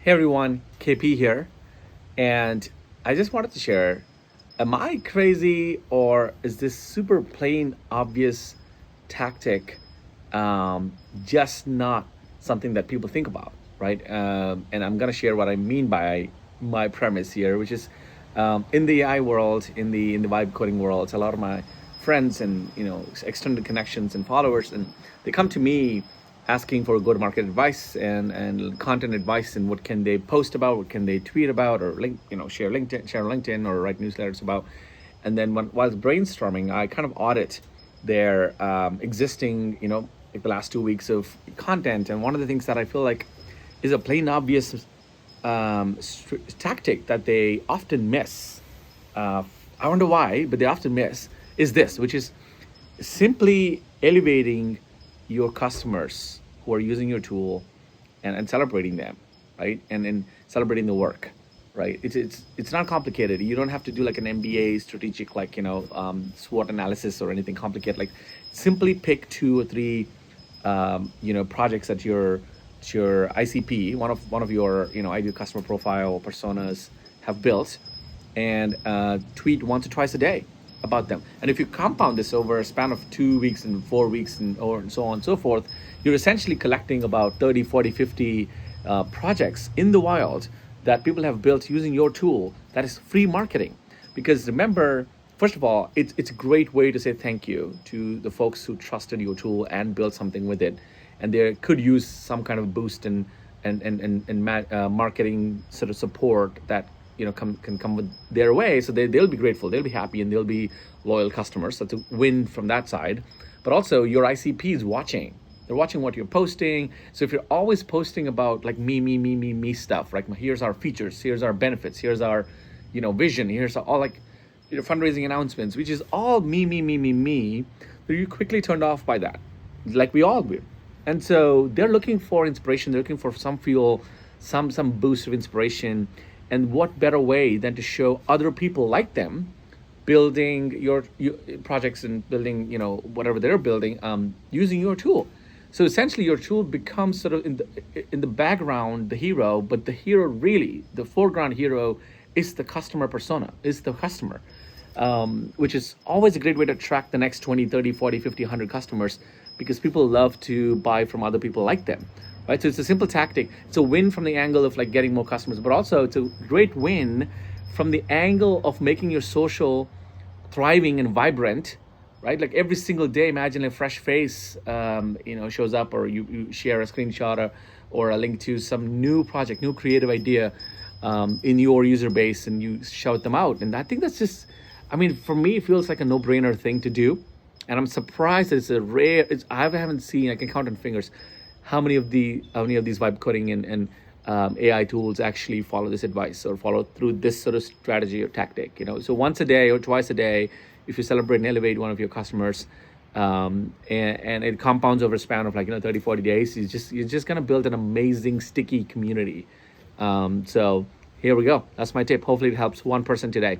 Hey everyone, KP here, and I just wanted to share, am I crazy or is this super plain obvious tactic um, just not something that people think about, right? And I'm gonna share what I mean by my premise here, which is in the AI world, in the vibe coding world, a lot of my friends and extended connections and followers, and they come to me asking for go to market advice and content advice and what can they post about, what can they tweet about, or share LinkedIn or write newsletters about. And then while brainstorming, I kind of audit their existing, like the last 2 weeks of content. And one of the things that I feel like is a plain obvious tactic that they often miss. I wonder why, but they often miss is this, which is simply elevating your customers who are using your tool and celebrating them, right? And celebrating the work, right? It's not complicated. You don't have to do like an MBA strategic, like SWOT analysis or anything complicated. Like simply pick two or three projects that your ICP, one of your ideal customer profile personas have built, and tweet once or twice a day about them. And if you compound this over a span of 2 weeks and 4 weeks and so on and so forth, you're essentially collecting about 30, 40, 50 projects in the wild that people have built using your tool. That is free marketing. Because remember, first of all, it's a great way to say thank you to the folks who trusted your tool and built something with it. And they could use some kind of boost and marketing sort of support that can come with their way. So they'll be grateful, they'll be happy, and they'll be loyal customers. So it's a win from that side. But also your ICP is watching. They're watching what you're posting. So if you're always posting about like me stuff, like here's our features, here's our benefits, here's our vision, here's all like fundraising announcements, which is all me, you're quickly turned off by that, like we all will. And so they're looking for inspiration, they're looking for some fuel, some boost of inspiration. And what better way than to show other people like them building your projects and building whatever they're building using your tool. So essentially your tool becomes sort of in the background the hero, but the hero, really the foreground hero, is the customer persona, is the customer, which is always a great way to attract the next 20, 30, 40, 50, 100 customers, because people love to buy from other people like them, right? So it's a simple tactic. It's a win from the angle of like getting more customers, but also it's a great win from the angle of making your social thriving and vibrant, right? Like every single day, imagine a fresh face, shows up, or you share a screenshot or a link to some new project, new creative idea in your user base, and you shout them out. And I think that's just, for me, it feels like a no-brainer thing to do. And I'm surprised that it's a rare. I haven't seen. I can count on fingers how many of these vibe coding and AI tools actually follow this advice or follow through this sort of strategy or tactic. So once a day or twice a day, if you celebrate and elevate one of your customers, and it compounds over a span of 30, 40 days, you're just gonna build an amazing sticky community. So here we go. That's my tip. Hopefully it helps one person today.